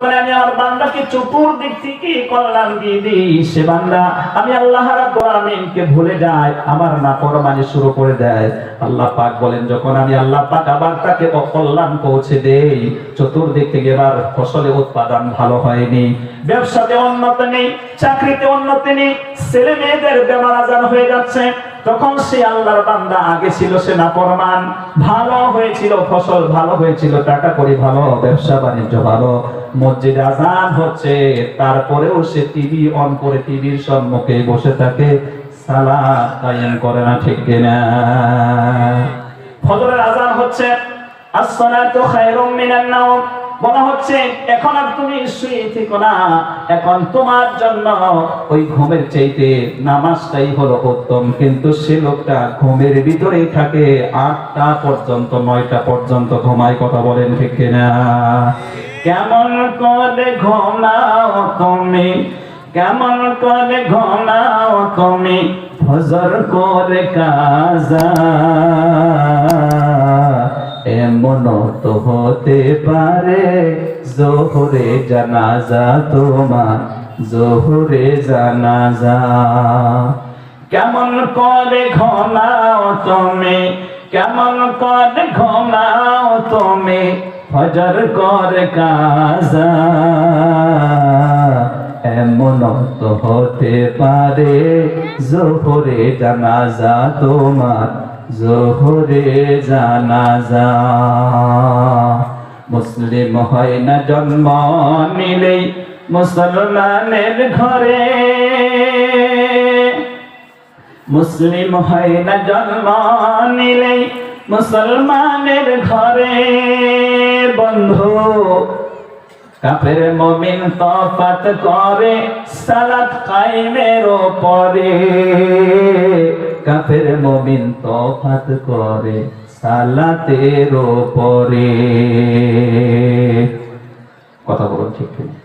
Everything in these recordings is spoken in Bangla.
আমি আমার বান্দাকে চতুর্দিক থেকে কল্যাণ দিয়ে দিই, সে বান্দা আমি আল্লাহ রাব্বুল আলামিনকে ভুলে যায়, আমার নাফরমানি শুরু করে দেয়। আল্লাহ পাক বলেন, যখন আমি আল্লাহ পাক আবার তাকে অকল্যাণ পৌঁছে দেই, চতুর্দিক থেকে এবার ফসলের উৎপাদন ভালো হয়নি, ব্যবসাতে উন্নতি নেই, চাকরিতে উন্নতি নেই, ছেলে মেয়েদের বেমার আজার হয়ে যাচ্ছে, তখন সে আল্লাহর বান্দা আগে ছিল সে নাফরমান, ভালো হয়েছিল, ফসল ভালো হয়েছিল, টাকা করি ভালো, ব্যবসা বাণিজ্য ভালো, মসজিদে আজান হচ্ছে, তারপরেও সে টিভি অন করে টিভির সম্মুখে বসে থাকে, সালাত কায়েম করে না, ঠিক কিনা? ফজরের আজান হচ্ছে, as-salatu খায়রুম মিনান নাওম, বলা হচ্ছে এখন আর তুমি শুয়ে থেকো না, এখন তোমার জন্য ওই ঘুমের চাইতে নামাজটাই হলো উত্তম। কিন্তু সে লোকটা ঘুমের ভিতরেই থাকে, 8টা পর্যন্ত 9টা পর্যন্ত ঘুমায়, কথা বলেন ঠিক কিনা? কেমন করে ঘুমাও তুমি, কেমন করে ঘুমাও তুমি, ফজর করে কাজা, এমন তো হতে পারে জোহরে জানাজা তোমার, জোহরে জানাজা। কেমন করে ঘুমাও তুমি, কেমন করে ঘুমাও তুমি, ফজর করে কাজা, এমন তো হতে পারে জোহরে জানাজা তোমার, জোহরে জানাজা। মুসলিম হয় না জন্ম নিলেই মুসলমানের ঘরে, মুসলিম হয় না জন্ম নিলেই মুসলমানের ঘরে, বন্ধু কাফের মুমিন তফাত করে সালাত কায়েমের উপরে, কাফের মুমিন তফাত করে সালাতের উপরে, কথা বলুন ঠিক কিনা?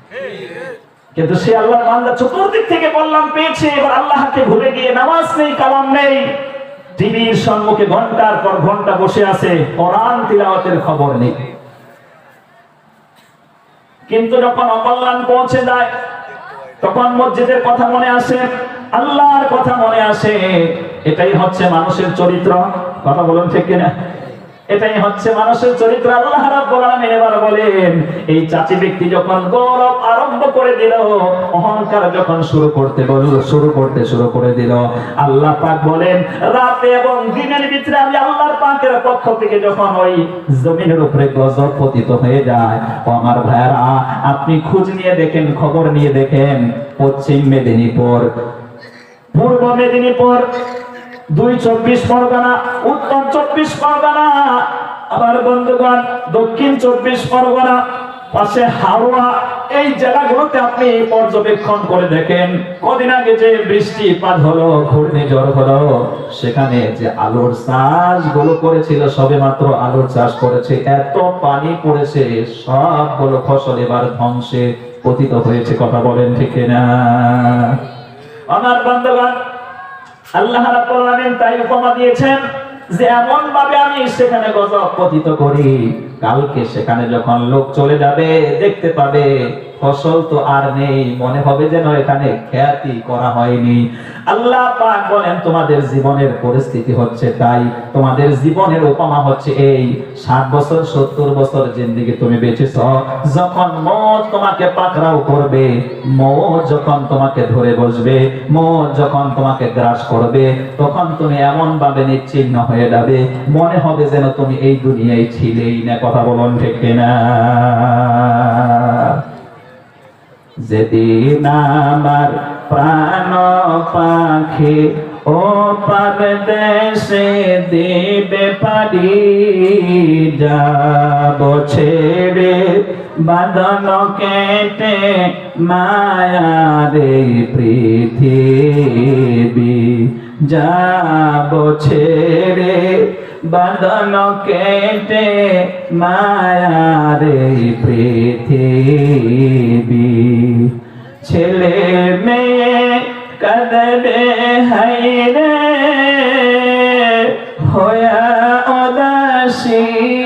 কিন্তু সে আল্লাহর বান্দা চতুর্দিক থেকে কল্যাণ পেয়েছে, এবার আল্লাহকে ভুলে গিয়ে নামাজ নেই, কালাম নেই, টিভির সম্মুখে ঘন্টার পর ঘন্টা বসে আছে, কোরআন তিলাওয়াতের খবর নেই। কিন্তু যখন অকল্যাণ পৌঁছে যায়, তখন মসজিদের কথা মনে আসে, আল্লাহর কথা মনে আসে। এটাই হচ্ছে মানুষের চরিত্র, কথা বলুন ঠিক কিনা? এটাই হচ্ছে মানুষের চরিত্র। আল্লাহ রাব্বুল আলামিন এবার বলেন, এই চাচি ব্যক্তি যখন গৌরব আরম্ভ করে দিল, অহংকার যখন শুরু করে দিল, আল্লাহ পাক বলেন, রাতে এবং দিনের ভিতরে আমি আল্লাহর পাকের পক্ষ থেকে যখন ওই জমিনের উপরে গজব পতিত হয়ে যায়, ও আমার ভাইরা, আপনি খোঁজ নিয়ে দেখেন, খবর নিয়ে দেখেন, পশ্চিম মেদিনীপুর, পূর্ব মেদিনীপুর, 2 24 পরগনা, উত্তর 24 পরগনা, আবার বন্ধুগণ দক্ষিণ 24 পরগনা, পাশে হাওড়া, এই জেলাগুলোতে আপনি পর্যবেক্ষণ করে দেখেন, কদিন আগে যে বৃষ্টিপাত হলো, ঘূর্ণিঝড় হলো, সেখানে যে আলুর চাষ গুলো করেছিল, সবে মাত্র আলুর চাষ করেছে, এত পানি পড়েছে, সবগুলো ফসল এবার ধ্বংসে পতিত হয়েছে, কথা বলেন ঠিক কিনা? আমার বন্ধুগণ, আল্লাহ রাব্বুল আলামিন তাই উপমা দিয়েছেন যে এমন ভাবে আমি সেখানে গজব পতিত করি, কালকে সেখানে যখন লোক চলে যাবে, দেখতে পাবে ফসল তো আর নেই, মনে হবে যেন এখানে খেয়াতি করা হয়নি। আল্লাহ পাক বলেন, তোমাদের জীবনের পরিস্থিতি হচ্ছে তাই, তোমাদের জীবনের উপমা হচ্ছে এই, 60 বছর 70 বছর জিন্দেগি তুমি বেঁচেছ, যখন মওত তোমাকে পাকড়াও করবে, মওত যখন তোমাকে ধরে বসবে, মওত যখন তোমাকে গ্রাস করবে, তখন তুমি এমন ভাবে নিশ্চিহ্ন হয়ে যাবে, মনে হবে যেন তুমি এই দুনিয়ায় ছিলেই না, কথা বলুন ঠিক কিনা? যেদিন আমার প্রাণ পাখি ও পারদেশে দিবে পারি, যাব ছেড়ে বাঁধন কেটে মায়ার এই পৃথিবী, যাব ছেড়ে বাঁধন কেটে মায়ার এই পৃথিবী, ছেলে মেয়ে কাঁদবে হায়রে হয়া উদাসীনী,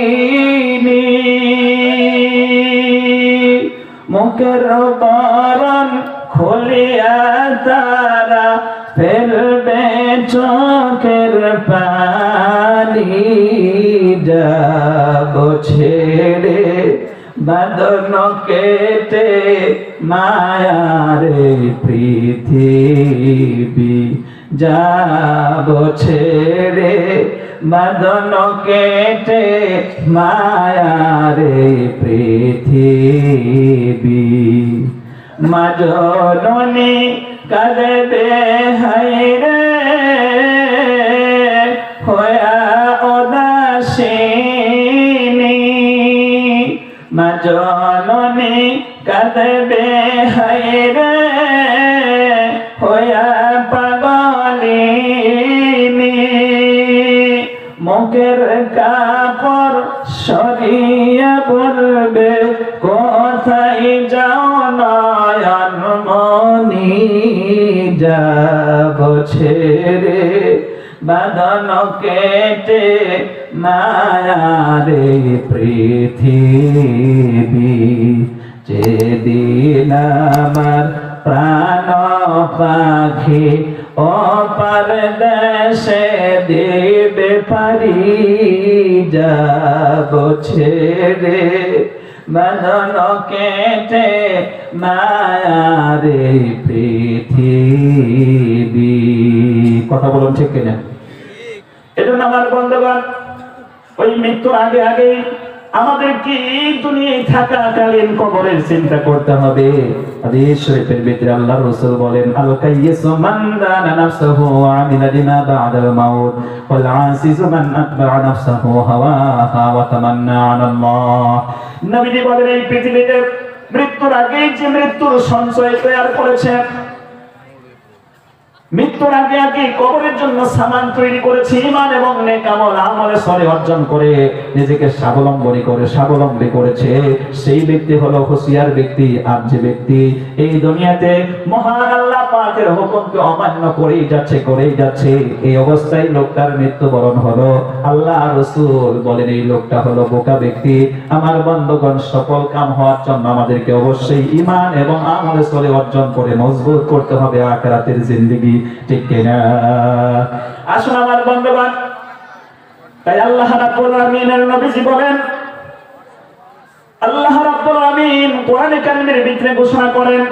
মুখের বরণ খুলিয়া তারা ফেলবে চোখের পানি, যাব ছেড়ে বাঁধন কেটে মায়ারে পৃথিবী, যাব ছেড়ে বাঁধন কেটে মায়ারে পৃথিবী। মা জননী কাঁদবে হায়রে হয়া উদাসিনী, মা জননী কাঁদবে হায়রে হয়া পাগলিনী। মুখের কাপড় সরিয়ে বলবে কোথায় যাও নয়ন মনি, যাব ছেড়ে বাঁধন কেটে মায়ারে পৃথিবী। যেদিন আমার প্রাণ পাখি অপার দেশে দেবে পারি, যাব ছেড়ে বাঁধন কেটে মায়ারে পৃথিবী। কথা বলুন ঠিক কিনা? এজন্য আমার বন্ধুগণ, ওই মৃত্যুর আগে আগে আমাদেরকে এই দুনিয়ায় থাকাকালীন কবরের চিন্তা করতে হবে। হাদিস শরীফের ভিতরে আল্লাহর রাসূল বলেন, আল কাইয়িসু মান দানা নাফসাহু ওয়া আমিলা লিমা বা'দাল মাউত ওয়াল আসিসু মান আতবা'a নাফসাহু হাওয়াহা ওয়া তামান্না 'আলাল্লাহ। নবীজি বলেন, এই পৃথিবীতে মৃত্যুর আগে যে মৃত্যুর সঞ্চয় তৈরি করেছে, মৃত্যুর আগে আগে কবরের জন্য সামান তৈরি করেছে, ঈমান এবং নেক আমল আমলে সলে অর্জন করে নিজেকে স্বাবলম্বী করেছে, সেই ব্যক্তি হলো হুঁশিয়ার ব্যক্তি। আর যে ব্যক্তি এই দুনিয়াতে মহান আল্লাহ পাকের হুকুমকে অমান্য করেই যাচ্ছে, এই অবস্থায় লোকটার মৃত্যুবরণ হলো, আল্লাহ রাসূল বলেন এই লোকটা হলো বোকা ব্যক্তি। আমার বন্ধুগণ, সফল কাম হওয়ার জন্য আমাদেরকে অবশ্যই ঈমান এবং আমলে সলে অর্জন করে মজবুত করতে হবে আখিরাতের জিন্দেগি, ঠিক কিনা? আসুন আমার বন্ধুগণ, তাই আল্লাহ রাব্বুল আলামিনের নবীজি বলেন, আল্লাহ রাব্বুল আলামিন কোরআনে কারীমের ভিতরে ঘোষণা করেন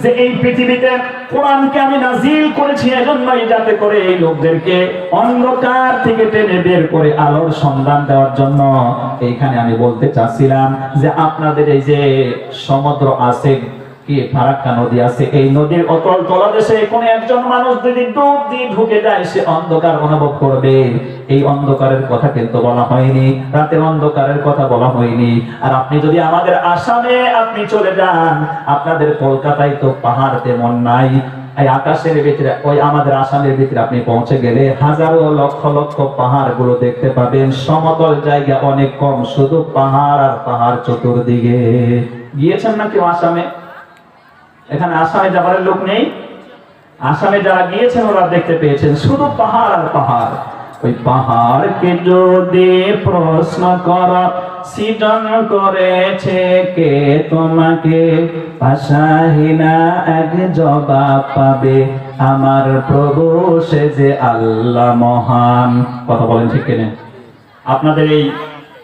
যে এই পৃথিবীতে কোরআনকে আমি নাযিল করেছি এজন্যই যাতে করে এই লোকদেরকে অন্ধকার থেকে টেনে বের করে আলোর সন্ধান দেওয়ার জন্য। এইখানে আমি বলতে চাচ্ছিলাম যে আপনাদের এই যে সমুদ্র আছে, কি ফারাক্কা নদী আছে, এই নদীর অতল তলদেশে কোন একজন মানুষ যদি ডুব দিয়ে ঢুকে যায়, সে অন্ধকার অনুভব করবে। এই অন্ধকারের কথা কিন্তু বলা হয়নি, রাতের অন্ধকারের কথা বলা হয়নি। আর আপনি যদি আমাদের আসামে আপনি চলে যান, আপনাদের কলকাতায় তো পাহাড় তেমন নাই, এই আকাশের ভিতরে ওই আমাদের আসামের ভিতরে আপনি পৌঁছে গেলে হাজারো লক্ষ লক্ষ পাহাড় গুলো দেখতে পাবেন। সমতল জায়গা অনেক কম, শুধু পাহাড় আর পাহাড় চতুর্দিকে। গিয়েছেন না কেউ আসামে? এখানে আসামে যাবার লোক নেই? আসামে যারা গিয়েছেন ওরা দেখতে পেয়েছেন শুধু পাহাড় আর পাহাড়। ওই পাহাড়কে যদি প্রশ্ন কর সৃজন করেছে কে, তোমাকে ভাষাহীনা এক জবাব পাবে, আমার প্রভু সে যে আল্লাহ মহান। কথা বলেন ঠিক কিনা? আপনাদের এই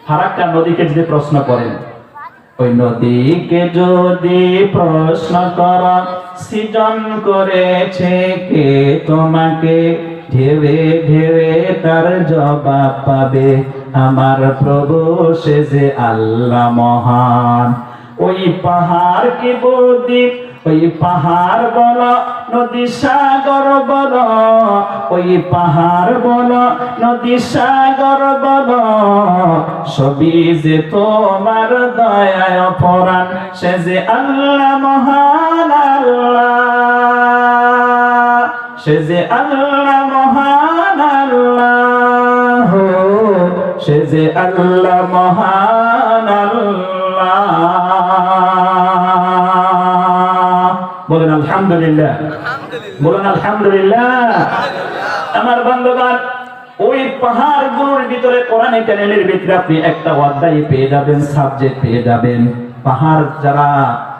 ফারাক্কা নদীকে যদি প্রশ্ন করেন, ওই নদীকে যদি প্রশ্ন কর সৃজন করেছে কে, তোমাকে ঢেউে ঢেউে তার জবাব পাবে, আমার প্রভু সে যে আল্লাহ মহান। ওই পাহাড় কি বদ্বীপ, ওই পাহাড় বল নদী সাগর বল, ওই পাহাড় বল নদী সাগর বল, সবই যে তোমার দয়ায় পরাণ, সে যে আল্লাহ মহান আল্লাহ, সে যে আল্লাহ মহান আল্লাহ, সে যে আল্লাহ মহান আল্লাহ। বলেন আলহামদুলিল্লাহ, বলেন আলহামদুলিল্লাহ। আমার বন্ধুগণ, ওই পাহাড়গুলোর ভিতরে কোরআনে কারীমের ভিতরে আপনি একটা অধ্যায় পেয়ে যাবেন, সাবজেক্ট পেয়ে যাবেন। পাহাড় যারা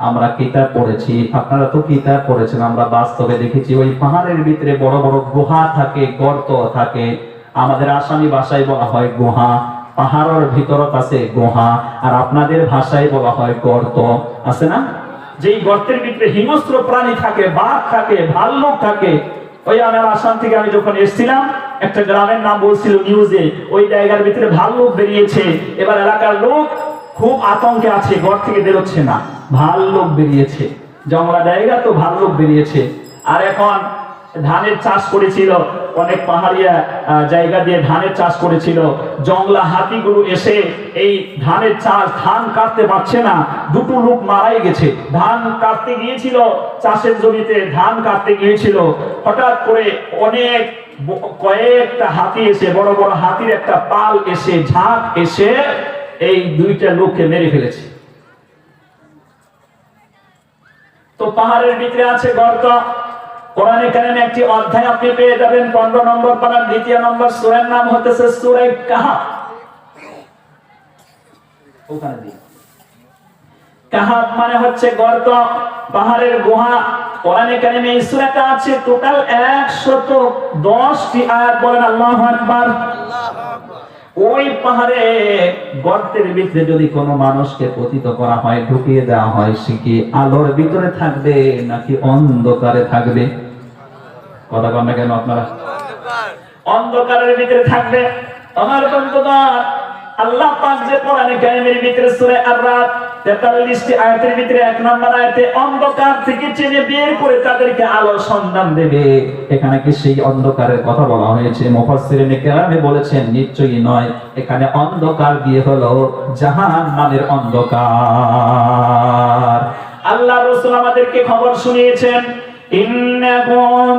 আমরা কিতাব পড়েছি, আপনারা তো কিতাব পড়েছেন, আমরা বাস্তবে দেখেছি ওই পাহাড়ের ভিতরে বড় বড় গুহা থাকে, গর্ত থাকে। আমাদের আসামি ভাষায় বলা হয় গুহা, পাহাড়ের ভিতরত আছে গুহা, আর আপনাদের ভাষায় বলা হয় গর্ত, আছে না? যেই গর্তের ভিতরে হিংস্র প্রাণী থাকে, বাঘ থাকে, ভাল্লুক থাকে। ওই আমার আসাম থেকে আমি যখন এসেছিলাম, একটা গ্রামের নাম বলছিল নিউজে, ওই জায়গার ভিতরে ভাল্লুক বেরিয়েছে। এবার এলাকার লোক খুব আতঙ্কে আছে, ঘর থেকে বেরোচ্ছে না, ভাল্লুক বেরিয়েছে, জঙ্গলা জায়গা তো ভাল্লুক বেরিয়েছে। আর এখন ধানের চাষ করেছিল, অনেক পাহাড়িয়া জায়গা দিয়ে ধানের চাষ করেছিল, জঙ্গলা হাতিগুলো এসে এই ধানের চাষ, ধান কাটতে পারছে না, দুটো লোক মারাই গেছে। ধান কাটতে গিয়েছিল, চাষের জমিতে ধান কাটতে গিয়েছিল, হঠাৎ করে অনেক কয়েকটা হাতি এসে, বড় বড় হাতির একটা পাল এসে, ঝাঁক এসে এই দুইটা লোককে মেরে ফেলেছে। তো পাহাড়ের ভিতরে আছে গর্ত। কোরআনে কারিমে একটি অধ্যায় আপনি পেয়ে যাবেন, 15 নম্বর পারার 2 নম্বর সূরার নাম হতেছে সূরা কাহাফ। ওখানে দিই, কাহাফ মানে হচ্ছে গর্ত, পাহাড়ের গুহা। কোরআনে কারিমে এই সূরাটা আছে টোটাল 110টি আয়াত। বলেন আল্লাহু আকবার। ওই পাহাড়ে গর্তের ভিতরে যদি কোনো মানুষকে পতিত করা হয়, ঢুকিয়ে দেওয়া হয়, সে কি আলোর ভিতরে থাকবে নাকি অন্ধকারে থাকবে? কথা বলেন না কেন আপনারা? অন্ধকারের ভিতরে থাকবে। আমার বন্ধুগণ, আল্লাহ পাক যে কোরআনে কারিমের ভিতরে সূরা আর-রাদ 43টি আয়াতের ভিতরে 1 নম্বর আয়াতে অন্ধকার থেকে চিনে বের করে তাদেরকে আলোর সন্ধান দেবে, এখানে কি সেই অন্ধকারের কথা বলা হয়েছে? মুফাসসিরিনে কেরামে বলেছেন নিশ্চয়ই নয়, এখানে অন্ধকার দিয়ে হলো জাহান্নামের অন্ধকার। আল্লাহ রাসূল আমাদেরকে খবর শুনিয়েছেন, ইন্নাহু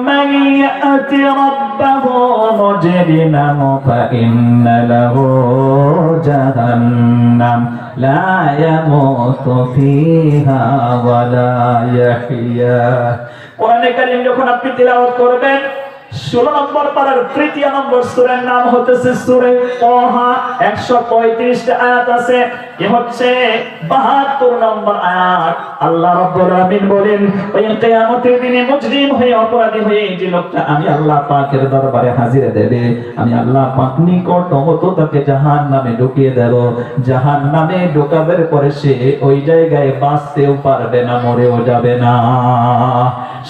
মান ইয়াতি রাব্বাহু মুজরিমান ফাইন্না লাহু জাহান্নাম লা ইয়ামুতু ফিহা ওয়া লা ইয়াহইয়া। কোরআনে কারীম যখন আপনি তিলাওয়াত করবেন, 16 নম্বর পারার 3 নম্বর সূরার নাম হতেছে সূরা তাহা, 135টা আয়াত আছে। এ হচ্ছে 72 নম্বর আয়াত। আল্লাহ রাব্বুল আলামিন বলেন, ওই কিয়ামতের দিনে মুজরিম হয়ে, অপরাধী হয়ে যে লোকটা আমি আল্লাহ পাকের দরবারে হাজির দেবে, আমি আল্লাহ পাক নিকট হতে তাকে জাহান্নামে ঢুকিয়ে দেব। জাহান্নামে ঢোকাবার পরে সে ওই জায়গায় বাঁচতেও পারবে না, মরেও যাবে না।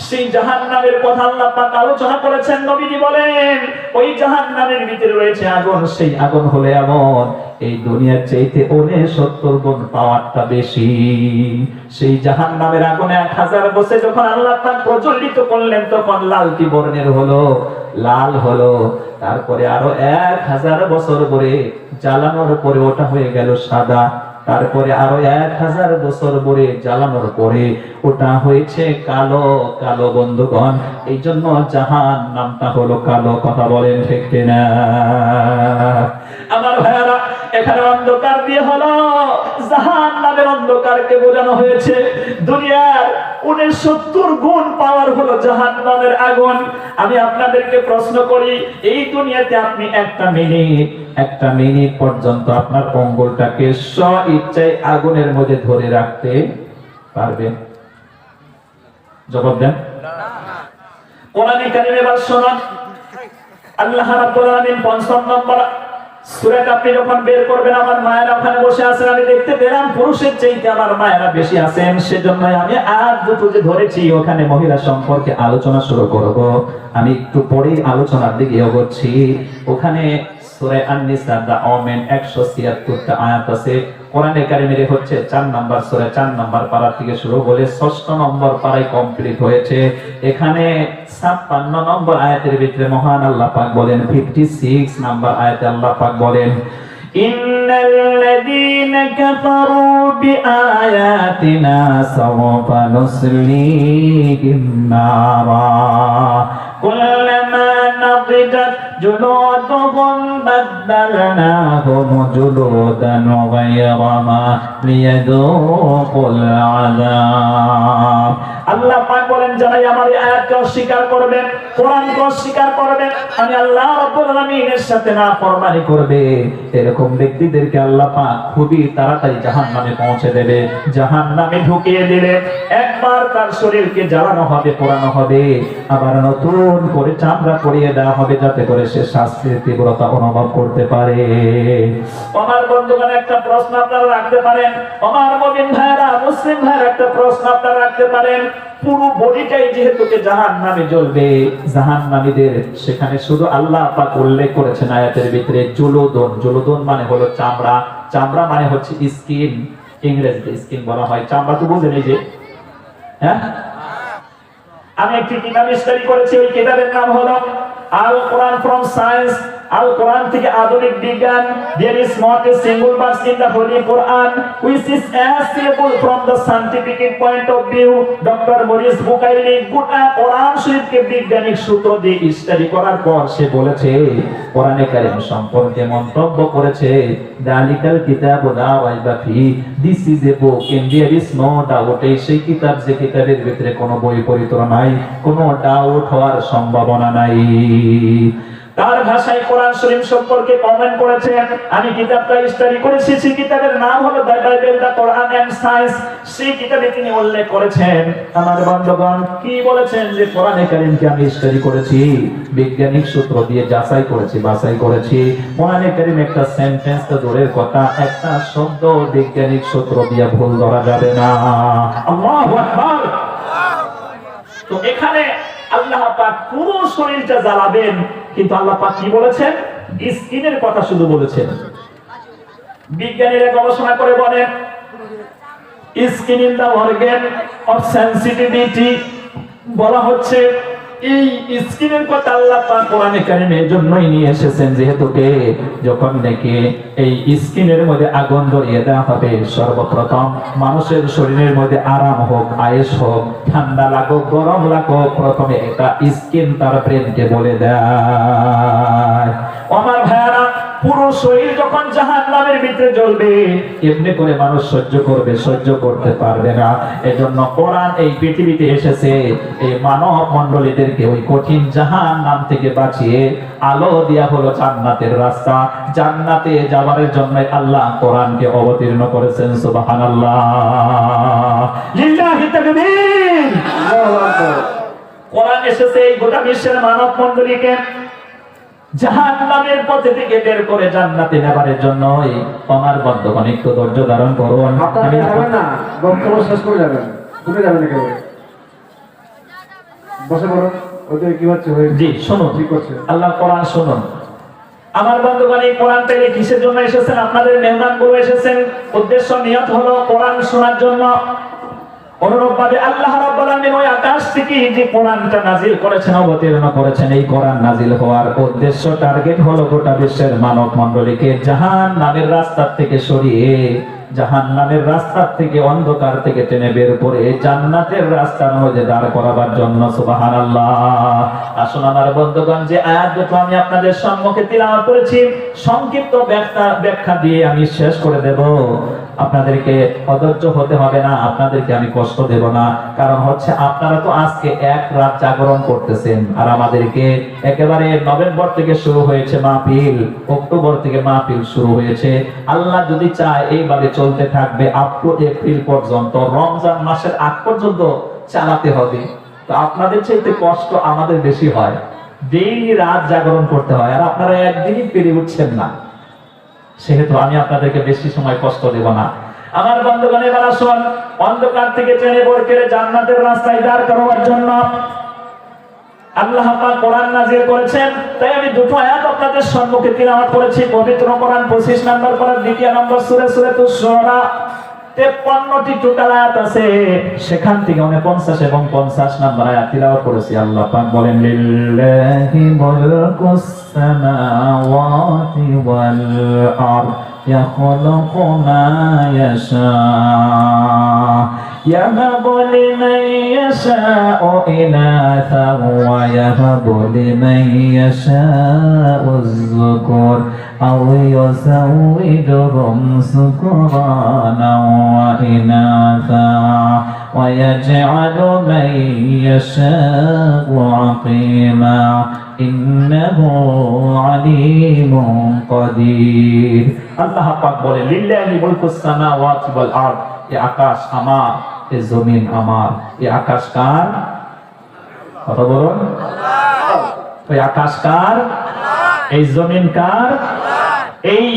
সেই জাহান্নামের কথা আল্লাহ পাক আলোচনা করেছেন। নবীজি বলেন, ওই জাহান্নামের ভিতরে রয়েছে আগুন, সেই আগুন হলে এমন, এই দুনিয়ার চাইতে 69 গুণ পাওয়ারটা বেশি। সেই জাহান্নামের আগুনে 1000 বছর যখন আল্লাহ পাক প্রজ্বলিত করলেন, তখন লালটি বর্ণের হলো, লাল হলো। তারপরে আরো 1000 বছর পরে জ্বালানোর পরে ওটা হয়ে গেল সাদা। তারপরে আরো 1000 বছর পরে জ্বালানোর পরে ওটা হয়েছে কালো। কালো বন্ধুগণ, এই জন্য জাহান্নামটা হলো কালো। কথা বলেন ঠিক কিনা? আমার ভাইরা, এখানে অন্ধকার দিয়ে হলো জাহান্নামের অন্ধকারকে বোঝানো হয়েছে। দুনিয়ার 69 গুণ পাওয়ার হলো জাহান্নামের আগুন। আমি আপনাদেরকে প্রশ্ন করি, এই দুনিয়াতে আপনি একটা মিনিট পর্যন্ত আপনার অঙ্গলটাকে স্ব-ইচ্ছায় আগুনের মধ্যে ধরে রাখতে পারবেন? জবাব দেন। কোরআনে কারিমে এবার শুনুন, আল্লাহ রাব্বুল আলামিন ৫০ নম্বর সূরাটা আপনি যখন বের করবেন, আমার মায়েরা ওখানে বসে আছেন, আমি দেখতে পেলাম পুরুষের চাইতে আমার মায়েরা বেশি আছেন। সেজন্য আমি আজ দুটো যে ধরেছি, ওখানে মহিলা সম্পর্কে আলোচনা শুরু করব। আমি একটু পরেই আলোচনার দিকে এগোচ্ছি। ওখানে সূরা আন-নিসা দা ওমেন 176টা আয়াত আছে। কোরআনে কারিমের হচ্ছে 4 নম্বর সূরা, 4 নম্বর পারা থেকে শুরু বলে 6 নম্বর পারায় কমপ্লিট হয়েছে। এখানে 56 নম্বর আয়াতের ভিতরে মহান আল্লাহ পাক বলেন, 56 নম্বর আয়াতে আল্লাহ পাক বলেন, ইন্নাল্লাযীনা কাফারু বিআয়াতিনা সাওফা নুসলিহিম নারা কুল্লামা নাদিজাত জুলুদুহুম বাদদালনাহুম জুলুদান গায়রাহা লিয়াযুকুল আযাব। আল্লাহ পাক বলেন যারা আমার এই আয়াতকে অস্বীকার করবে, কোরআনকে অস্বীকার করবে, আমি আল্লাহ রাব্বুল আলামিনের সাথে নাফরমানি করবে, এরকম ব্যক্তিদেরকে আল্লাহ পাক খুবই তাড়াতাড়ি জাহান্নামে পৌঁছে দেবে। জাহান্নামে ঢুকিয়ে দিলে একবার তার শরীরকে জ্বালানো হবে, পোড়ানো হবে, আবার নতুন করে চামড়া পরিয়ে দেওয়া হবে, যাতে করে সে শাস্তির তীব্রতা অনুভব করতে পারে। আমার বন্ধুগণ, একটা প্রশ্ন আপনারা রাখতে পারেন, আমার মুমিন ভাইরা, মুসলিম ভাইরা, একটা প্রশ্ন আপনারা রাখতে পারেন, পুরো বডিটাই যেহেতু জাহান্নামে জ্বলবে, জাহান্নামীদের সেখানে শুধু আল্লাহ পাক উল্লেখ করেছেন আয়াতের ভিতরে জুলুদুন। জুলুদুন মানে হলো চামড়া, চামড়া মানে হচ্ছে স্কিন, ইংরেজিতে স্কিন বলা হয়। চামড়া তো বুঝেন, এই যে, হ্যাঁ, আমি একটি কিতাব স্টাডি করেছি, ওই কিতাবের নাম হলো আল কোরআন ফ্রম সায়েন্স, আল কোরআন থেকে আধুনিক বিজ্ঞান। There is not a single verse in the Holy Quran which is acceptable from the scientific point of view. Doctor Morris Bucaille গোটা কোরআন শরীফকে বৈজ্ঞানিক সূত্র দিয়ে স্টাডি করার পর সে বলেছে, কোরআনে কারীম সম্পর্কে মন্তব্য করেছে, দালিকাল কিতাবু লা রাইবা ফি, this is a book and there is no doubt. এই সেই কিতাব যে কিতাবের ভিতরে কোনো বৈপরীত্য নাই, কোনো ডাউট হওয়ার সম্ভাবনা নাই। তার ভাষায় কোরআন শরীফ সম্পর্কে কমেন্ট করেছেন, আমি কিতাবটা স্টাডি করেছি, সেই কিতাবের নাম হলো the Bible, the Quran and science. সেই কিতাবে তিনি উল্লেখ করেছেন, আমার বন্ধুগণ, কি বলেছেন যে কোরআনে কারীমকে আমি স্টাডি করেছি, বৈজ্ঞানিক সূত্র দিয়ে যাচাই করেছি, বাছাই করেছি। কোরআনে কারীম একটা সেন্টেন্স তো দূরের কথা, একটা শব্দ বৈজ্ঞানিক সূত্র দিয়ে ভুল ধরা যাবে না। আল্লাহু আকবার। তো এখানে আল্লাহ পাক পুরো শরীরটা জ্বালাবেন, কিন্তু আল্লাহ পাক কি বলেছেন? স্কিনের কথা শুধু বলেছেন। বিজ্ঞানীরা গবেষণা করে বলেন, skin in the organ of sensitivity, বলা হচ্ছে এই স্কিনের কথা আল্লাহ পাক কোরআনে কারীমে এজন্যই নিয়ে এসেছেন, যেহেতু যখন নাকি এই স্কিনের মধ্যে আগুন ধরিয়ে দেওয়া হবে, সর্বপ্রথম মানুষের শরীরের মধ্যে আরাম হোক, আয়েশ হোক, ঠান্ডা লাগুক, গরম লাগুক, প্রথমে এটা স্কিন তার ব্রেনকে বলে দেয়। আমার ভাইয়ারা, পুরো শরীর যখন জাহান্নামের ভিতরে জ্বলবে, এমনি করে মানুষ সহ্য করবে? সহ্য করতে পারবে না। এজন্য কোরআন এই পৃথিবীতে এসেছে এই মানব মণ্ডলীদেরকে ওই কঠিন জাহান্নাম থেকে বাঁচিয়ে আলো দেয়া হলো জান্নাতের রাস্তা। জান্নাতে যাওয়ার জন্য আল্লাহ কোরআনকে অবতীর্ণ করেছেন। সুবহানাল্লাহ, লিল্লাহি তাকবীর। কোরআন এসেছে এই গোটা বিশ্বের মানব মণ্ডলীকে জাহান্নামের পথে থেকে বের করে জান্নাতে নেবার জন্য। আমার বন্ধুগণ, একটু ধৈর্য ধারণ করুন। আপনি যাবেন না, বক্তব্য শেষ করে যাবেন, ঘুরে যাবেন একেবারে। বসে পড়ুন, ওদের কি হচ্ছে? জি, শুনুন, ঠিক আছে, আল্লাহ কোরআন শুনুন। আমার বন্ধুগণ, এই কোরআন পেলে কিসের জন্য এসেছেন? আপনাদের মেহমানগুলো এসেছেন, উদ্দেশ্য নিয়ত হলো কোরআন শোনার জন্য। অনুরূপভাবে আল্লাহ রাব্বুল আলামিন ওই আকাশ থেকে যে কোরআনটা নাজিল করেছেন, অবতীর্ণ করেছেন, এই কোরআন নাজিল হওয়ার উদ্দেশ্য, টার্গেট হলো গোটা বিশ্বের মানব মণ্ডলীকে জাহান্নামের রাস্তা থেকে সরিয়ে, জাহান্নামের রাস্তা থেকে, অন্ধকার থেকে টেনে বের করে জান্নাতের রাস্তার মধ্যে দাঁড় করাবার জন্য। সুবহানাল্লাহ। আসুন আমার বন্ধুগণ, যে আয়াত দুটো আমি আপনাদের সম্মুখে তিলাওয়াত করেছি, সংক্ষিপ্ত ব্যাখ্যা দিয়ে আমি শেষ করে দেব। আপনাদেরকে অধৈর্য হতে হবে না, আপনাদেরকে আমি কষ্ট দেব না। কারণ হচ্ছে আপনারা তো আজকে এক রাত জাগরণ করতেছেন, আর আমাদেরকে একেবারে নভেম্বর থেকে শুরু হয়েছে মাহফিল, অক্টোবর থেকে মাহফিল শুরু হয়েছে। আল্লাহ যদি চায় এইভাবে চলতে থাকবে আপ টু এপ্রিল পর্যন্ত, রমজান মাসের আগ পর্যন্ত চালাতে হবে। তো আপনাদের চাইতে কষ্ট আমাদের বেশি হয়, ডেইলি রাত জাগরণ করতে হয়, আর আপনারা একদিনই পেরে উঠছেন না। সেহেতু আমি আপনাদেরকে বেশি সময় কষ্ট দেব না। আমার বন্ধুগণ, এবার আসুন, অন্ধকার থেকে টেনে বের করে জান্নাতের রাস্তায় দাঁড় করাবার জন্য আল্লাহ পাক কোরআন নাযিল করেছেন। তাই আমি দুটো আয়াত আপনাদের সম্মুখে তিলাওয়াত করেছি। পবিত্র কোরআন 25 নম্বর পারা 2 নম্বর সূরা সূরাতুশ শুআরা 53টি টোটাল আয়াত আছে, সেখান থেকে 49 এবং 50 নম্বর আয়াত তিলাওয়াত করেছি। আল্লাহ পাক বলেন, লিল্লাহি মুলকুস সামাওয়াতি ওয়াল আরদ ইয়াখলুকু মা ইয়াশা يهب لمن يشاء إناثا ويهب لمن يشاء الذكور أو يزوجهم ذكرانا وإناثا ويجعل من يشاء عقيما إنه عليم قدير আল্লাহ পাক বলে লিল্লাহি মুলকুস সামাওয়াতি ওয়াল আরদ, এই আকাশ আমার, এই জমিন আমার। এই আকাশ কার? কথা বলুন। ওই আকাশ কার? এই জমিন কার? এই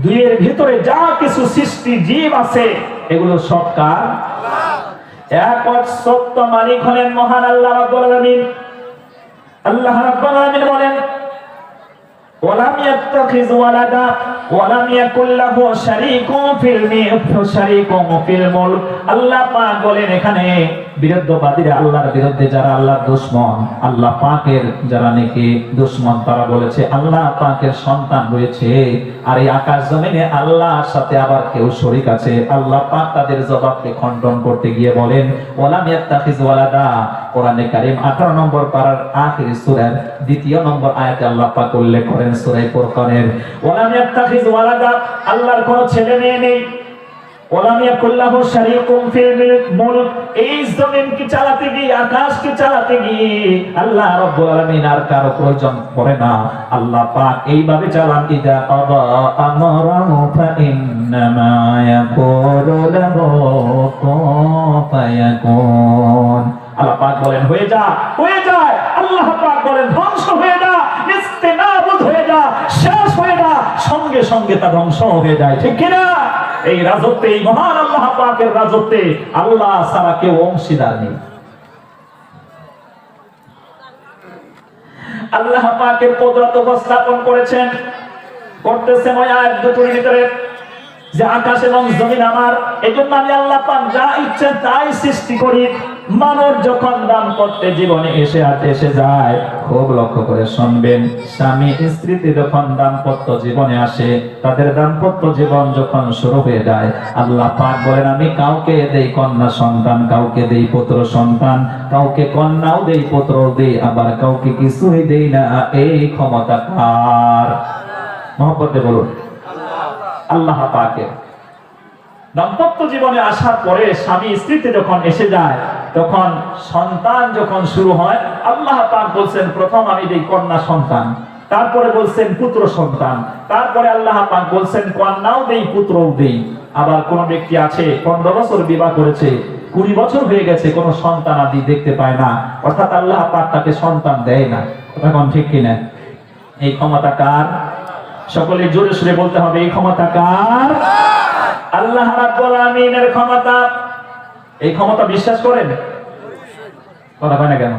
দুইয়ের ভিতরে যা কিছু সৃষ্টি জীব আছে এগুলো সব কার? এক সত্য মালিক হলেন মহান আল্লাহ রাব্বুল আলামিন। আল্লাহ রাব্বুল আলামিন বলেন ওয়ালাম ইয়াত্তাখিজ ওয়ালাদা ওয়ালাম ইয়াকুল লাহু শারীকুন ফিল মুলক। আল্লাহ পাক বলেন এখানে বিরুদ্ধবাদীরা, আল্লাহর বিরুদ্ধে যারা আল্লাহর দুশমন, আল্লাহ পাকের যারা নাকি দুশমন, তারা বলেছে আল্লাহ পাকের সন্তান রয়েছে, আর এই আকাশ জমিনে আল্লাহর সাথে আবার কেউ শরীক আছে। আল্লাহ পাক তাদের জবাবকে খণ্ডন করতে গিয়ে বলেন ওয়ালাম ইয়াত্তাখিজ ওয়ালাদা। কোরআনে কারীম 18 নম্বর পারার আখির সূরার 2 নম্বর আয়াতে আল্লাহ পাক উল্লেখ করেন সূরা ফুরকানের, ওয়ালাম ইয়াত্তাখিজ ওয়ালাদা, আল্লাহর কোনো ছেলে মেয়ে নেই। ওয়ালাম ইয়াকুল লাহু শারীকুন ফিল মুলক, এই জমিন কি চালাতে গিয়ে, আকাশ কি চালাতে গিয়ে আল্লাহ রাব্বুল আলামিন আর কারো প্রয়োজন পড়ে না। আল্লাহ পাক এইভাবে চালান, ইদা কাদা আমরাহু ফা ইন্নামা ইয়াকুলু লাহু কুন ফায়াকুন। আল্লাহ পাক বলেন হয়ে যা, হয়ে যায়। আল্লাহ পাক বলেন ধ্বংস হয়ে যা, নিস্তেনাবুদ হয়ে যা, শেষ হয়ে যা, সঙ্গে সঙ্গে তা ধ্বংস হয়ে যায়। ঠিক কি না? এই রাজত্বে, এই মহান আল্লাহ পাকের রাজত্বে আল্লাহ ছাড়া কেউ অংশীদার নেই। আল্লাহ পাকের কুদরত উপস্থাপন করেছেন, করতেছেন ওই আয়াত দুটোর ভিতরে যে আকাশ এবং জমিন আমার, এজন্য আমি আল্লাহ পাক যা ইচ্ছে তাই সৃষ্টি করি। মানুষ যখন দাম্পত্য জীবনে এসে যায়, খুব লক্ষ্য করে শুনবেন, স্বামী স্ত্রীতে যখন দাম্পত্য জীবনে আসে, তাদের দাম্পত্য জীবন যখন শুরু হয়ে যায়, আল্লাহ পাক বলেন আমি কাউকে দেই কন্যা সন্তান, কাউকে দেই পুত্র সন্তান, কাউকে কন্যাও দেই পুত্রও দেই, আবার কাউকে কিছুই দেই না। এই ক্ষমতা কার? মহব্বতে বলুন আল্লাহ পাকের। দাম্পত্য জীবনে আসার পরে স্বামী স্ত্রীতে যখন এসে যায়, তখন সন্তান যখন শুরু হয়, আল্লাহ পাক বলছেন প্রথম আমি দেই কন্যা সন্তান, তারপরে বলছেন পুত্র সন্তান, তারপরে আল্লাহ পাক বলছেন কন্যাও দেই পুত্রও দেই। আবার কোন ব্যক্তি আছে 15 বছর বিবাহ করেছে, 20 বছর হয়ে গেছে, কোন সন্তান আদি দেখতে পায় না, অর্থাৎ আল্লাহ পাক তাকে সন্তান দেয় না। কথা কোন ঠিক কিনা? এই ক্ষমতা কার? সকলে জোরে সুরে বলতে হবে, এই ক্ষমতা কার? আল্লাহ রাব্বুল আলামিনের ক্ষমতা। এই ক্ষমতা বিশ্বাস করেন? কথা হয় না কেন?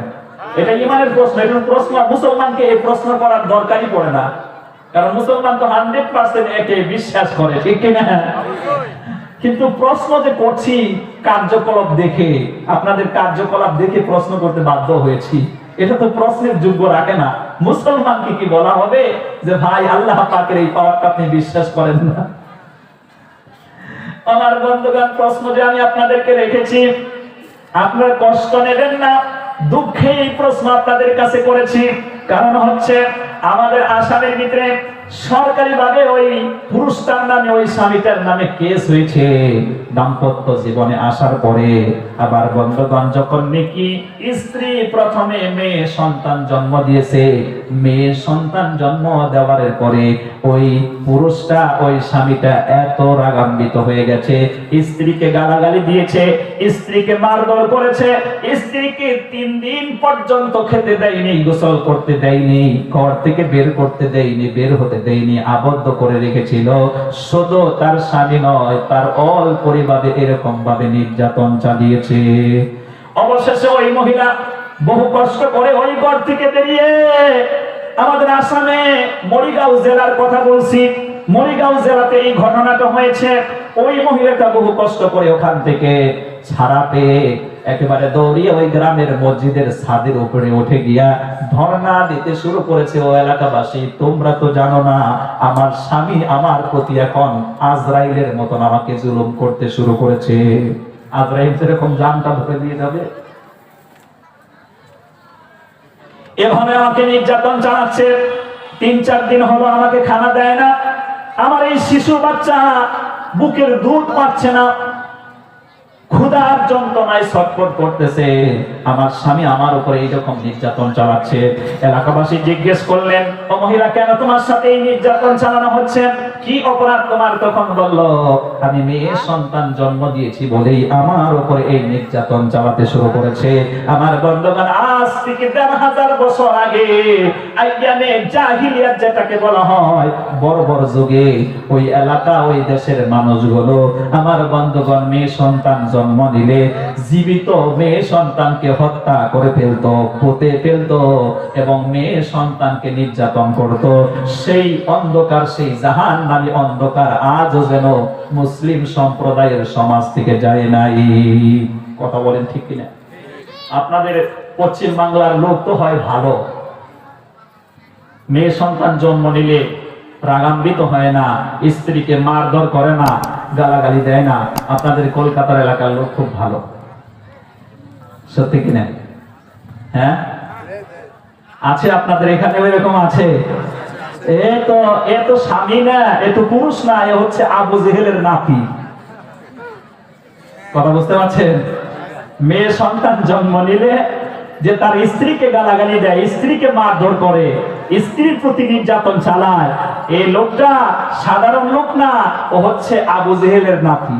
এটা ঈমানের প্রশ্ন। এটা প্রশ্ন মুসলমানকে এই প্রশ্ন করার দরকারই পড়ে না, কারণ মুসলমান তো 100% একে বিশ্বাস করে, ঠিক কি না? কিন্তু প্রশ্ন যে করছি কার্যকলাপ দেখে, আপনাদের কার্যকলাপ দেখে প্রশ্ন করতে বাধ্য হয়েছি। এটা তো প্রশ্নের যোগ্য রাখে না। মুসলমানকে কি বলা হবে যে ভাই আল্লাহ পাকের এই পাওয়ারটা আপনি বিশ্বাস করেন না? আমার বন্ধুগণ, প্রশ্ন যে আমি আপনাদেরকে রেখেছি, আপনারা কষ্ট নেবেন না, দুঃখে এই প্রশ্ন আপনাদের কাছে করেছি। কারণ হচ্ছে আমাদের আসামের ভিতরে সরকারিভাবে ওই পুরুষটার নামে, ওই স্বামীটার নামে কেস হয়েছে দাম্পত্য জীবনে আসার পরে। আবার বন্ধুগণ, যখন নাকি স্ত্রী প্রথমে মেয়ে সন্তান জন্ম দিয়েছে, মেয়ে সন্তান জন্ম দেওয়ার পরে ওই পুরুষটা, ওই স্বামীটা এত রাগান্বিত হয়ে গেছে, স্ত্রীকে গালাগালি দিয়েছে, স্ত্রীকে মারধর করেছে, স্ত্রীকে 3 দিন পর্যন্ত খেতে দেয়নি, গোসল করতে দেয়নি, ঘর থেকে বের করতে দেয়নি, বের হতে দেয়নি, আবদ্ধ করে রেখেছিল। শুধু তার স্বামী নয়, তার অল পরিবারে এরকম ভাবে নির্যাতন চালিয়েছে। অবশেষে ওই মহিলা বহু কষ্ট করে ওই ঘর থেকে বেরিয়ে, আমাদের আসামে মরিগাঁও জেলার কথা বলছি, মরিগাঁও জেলাতে এই ঘটনাটা হয়েছে। ওই মহিলাটা বহু কষ্ট করে ওখান থেকে ছাড়া পেয়ে একেবারে দৌড়িয়ে ওই গ্রামের মসজিদের ছাদের উপরে উঠে গিয়া ধর্ণা দিতে শুরু করেছে। ও এলাকাবাসী, তোমরা তো জানো না আমার স্বামী আমার প্রতি এখন আজরাইলের মতন আমাকে জুলুম করতে শুরু করেছে। আজরাইল যেরকম জানটা ধরে দিয়ে যাবে, এভাবে আমাকে নির্যাতন চালাচ্ছে। 3-4 দিন হলো আমাকে খানা দেয় না, আমার এই শিশু বাচ্চা বুকের দুধ পাচ্ছে না, ক্ষুধার যন্ত্রণায় ছটফট করতেছে, আমার স্বামী আমার উপরে এইরকম নির্যাতন চালাচ্ছে। এলাকাবাসী জিজ্ঞেস করলেন, ও মহিলা, কেন তোমার সাথে এই নির্যাতন চালানো হচ্ছে? কি অপরাধ তোমার? তখন বলল, আমি মেয়ে সন্তান জন্ম দিয়েছি বলেই আমার উপরে এই নির্যাতন চালাতে শুরু করেছে। আমার বন্ধুগণ, আজ থেকে ১,৫০০ বছর আগে আইয়ামে জাহিলিয়াত যেটাকে বলা হয়, বর্বর যুগে ওই এলাকা ওই দেশের মানুষগুলো আমার বন্ধুগণ মেয়ে সন্তান জন্ম দিলে জীবিত মেয়ে সন্তানকে হত্যা করে ফেলতো, পুঁতে ফেলতো এবং মেয়ে সন্তানকে নির্যাতন করত। সেই অন্ধকার, সেই জাহান্নামী অন্ধকার আজও যেন মুসলিম সম্প্রদায়ের সমাজ থেকে যায় নাই। কথা বলেন ঠিক কিনা? আপনাদের পশ্চিম বাংলার লোক তো হয় ভালো, মেয়ে সন্তান জন্ম নিলে রাগান্বিত হয় না, স্ত্রীকে মারধর করে না, গালাগালি দেয় না। আপনাদের কলকাতার এলাকার লোক খুব ভালো, সত্যি কিনা? হ্যাঁ, আছে আপনাদের এখানে এরকম আছে? এ তো স্বামী না, এ তো পুরুষ না, এ হচ্ছে আবু জেহেলের নাতি। কথা বুঝতে পারছেন? মেয়ে সন্তান জন্ম নিলে যে তার স্ত্রীকে গালাগালি দেয়, স্ত্রীকে মারধর করে, স্ত্রীর প্রতি নির্যাতন চালায়, এই লোকটা সাধারণ লোক না, ও হচ্ছে আবু জেহেলের নাতি।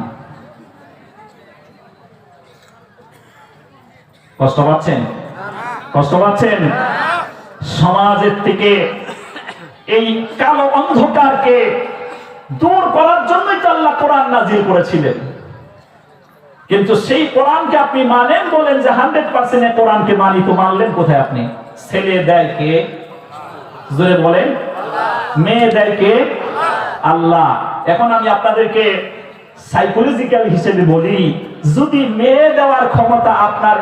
কষ্ট পাচ্ছেন? কষ্ট পাচ্ছেন? সমাজের থেকে এই কালো অন্ধকারকে দূর করার জন্যই তো আল্লাহ কোরআন নাজিল করেছিলেন। কিন্তু সেই কোরআনকে আপনি মানেন, বলেন যে 100% কোরআনকে মানি, তো মানলেন কোথায় আপনি? ছেলে দেয় কে? জোরে বলেন। মেয়ে দেয় কে? আল্লাহ। এখন আমি আপনাদেরকে সাইকোলজিক্যাল হিসেবে বলি, যদি মেয়ে দেওয়ার ক্ষমতা আপনার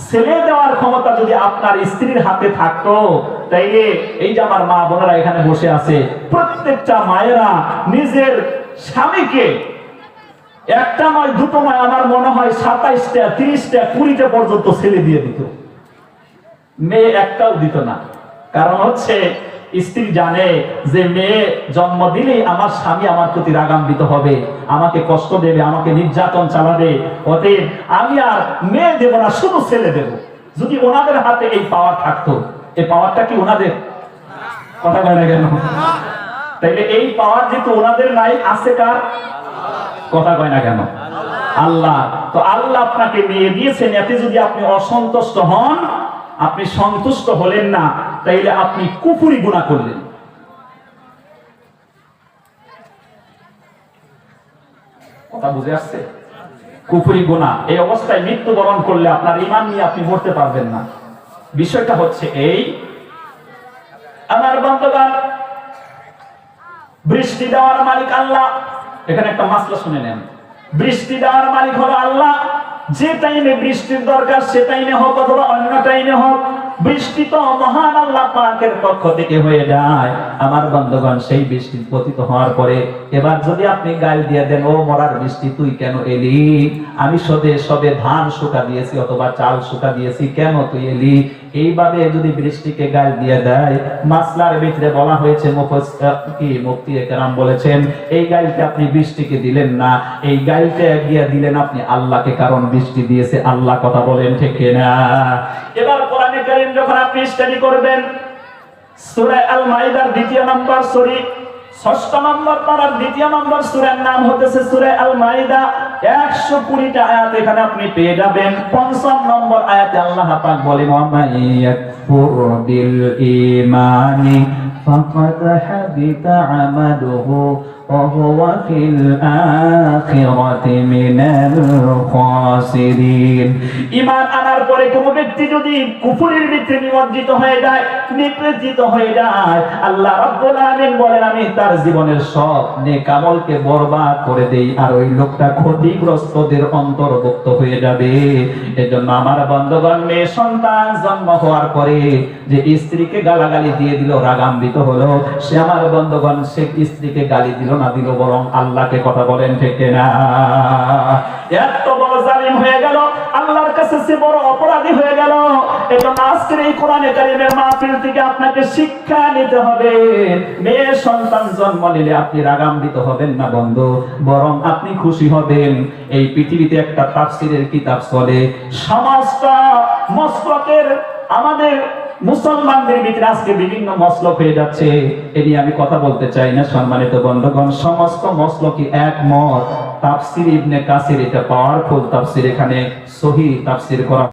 ছেলে দেওয়ার ক্ষমতা যদি আপনার স্ত্রীর হাতে থাকতো, তাইলে এই যে আমার মা বোনেরা এখানে বসে আছে, প্রত্যেকটা মায়েরা নিজের স্বামীকে একটা নয়, দুটো নয়, আমার মনে হয় ২৭টা, ৩০টা, ২০টা পর্যন্ত ছেলে দিয়ে দিত, মেয়ে একটাও দিত না। কারণ হচ্ছে স্ত্রী জানে যে মেয়ে জন্ম দিলেই আমার স্বামী আমার প্রতি রাগান্বিত হবে, আমাকে কষ্ট দেবে, আমাকে নির্যাতন চালাবে, অতএব আমি আর মেয়ে দেব না, শুধু ছেলে দেব। যদি ওনাদের হাতে এই পাওয়ার থাকতো, এই পাওয়ারটা কি ওনাদের? কথা বলে না কেন? তাইলে এই পাওয়ার যেহেতু ওনাদের নাই, আছে কার? কথা কয় না কেন? আল্লাহ। তো আল্লাহ আপনাকে মেয়ে দিয়েছেন, এতে যদি আপনি অসন্তুষ্ট হন, আপনি সন্তুষ্ট হলেন না, তাইলে আপনি কুফরি গুনাহ করলেন। কথা বুঝে আসছে? কুফরি গুনাহ। এই অবস্থায় মৃত্যুবরণ করলে আপনার ঈমান নিয়ে আপনি মরতে পারবেন না। বিষয়টা হচ্ছে এই, আমার বন্ধুগণ, বৃষ্টি দেওয়ার মালিক আল্লাহ। এখানে একটা মাসলা শুনে নেন। বৃষ্টি দেওয়ার মালিক হলো আল্লাহ। যে টাইমে বৃষ্টির দরকার সে টাইমে হোক অথবা অন্য টাইমে হোক, বৃষ্টি তো মহান আল্লাহ পাকের পক্ষ থেকে হয়ে যায়। আমার বন্ধুগণ, সেই বৃষ্টি পতিত হওয়ার পরে এবার যদি আপনি গাল দিয়ে দেন, ও মরার বৃষ্টি তুই কেন এলি? আমি সবে ধান শুকা দিয়েছি অথবা চাল শুকা দিয়েছি, কেন তুই এলি? এইভাবে যদি বৃষ্টিকে গাল দিয়ে দেয়, মাসলার ভিতরে বলা হয়েছে, মুফতি কেরাম বলেছেন, এই গালটা আপনি বৃষ্টিকে দিলেন না, এই গালটা গিয়ে দিলেন আপনি আল্লাহকে, কারণ বৃষ্টি দিয়েছে আল্লাহ। কথা বলেন ঠিক না? এবার কোরআনে কারীম যখন আপনি স্টাডি করবেন, সূরা আল মাইদার ২য় নম্বর ৬ষ্ঠ নম্বর পারার ২য় নম্বর সূরার নাম হতেছে সূরা আল মাইদা। ১২০টা আয়াত এখানে আপনি পেয়ে যাবেন। ৫ম নম্বর আয়াতে আল্লাহ পাক বলেন, ওয়ামাইয়াকফুর বিল ঈমানি ফাকাদ হাবিতা আমালুহু ওয়া হুয়া ফিল আখিরাতি মিনাল খাসিরিন। ঈমান আনার পরে কোন ব্যক্তি যদি কুফরের ভিতরে নিমজ্জিত হয়ে যায়, নিপজিত হয়ে যায়, আল্লাহ রাব্বুল আলামিন বলেন, আমি তার জীবনের সব নেক আমলকে বরবাদ করে দেই, আর ওই লোকটা ক্ষতিগ্রস্তদের অন্তর্ভুক্ত হয়ে যাবে। এজন্য আমার বন্ধুগণ, মেয়ে সন্তান জন্ম হওয়ার পরে যে স্ত্রীকে গালাগালি দিয়ে দিল, রাগান্বিত হলো, সে আমার বন্ধুগণ সে স্ত্রীকে গালি দিল না দিল, বরং আল্লাহকে। কথা বলেন ঠিক না? এত বড় জালিম হয়ে গেল, আল্লাহর কাছে কাছে সে বড় অপরাধী হয়ে গেল। এজন্য আজকের এই কোরআনে কারীমের মাহফিল থেকে আপনাকে শিক্ষা নিতে হবে। মেয়ে সন্তান জন্ম নিলে আপনি রাগান্বিত হবেন না বন্ধু, বরং আপনি খুশি হবেন। এই পৃথিবীতে একটা তাফসীরের কিতাব চলে, সমাজটা মসলকের, আমাদের মুসলমানদের ভিতরে আজকে বিভিন্ন মসলক হয়ে যাচ্ছে। এ নিয়ে আমি কথা বলতে চাই না সম্মানিত বন্ধুগণ। সমস্ত মসলকই একমত, তাফসীর ইবনে কাসির এটা পাওয়ারফুল তাফসীর, এখানে সহিহ তাফসীর করা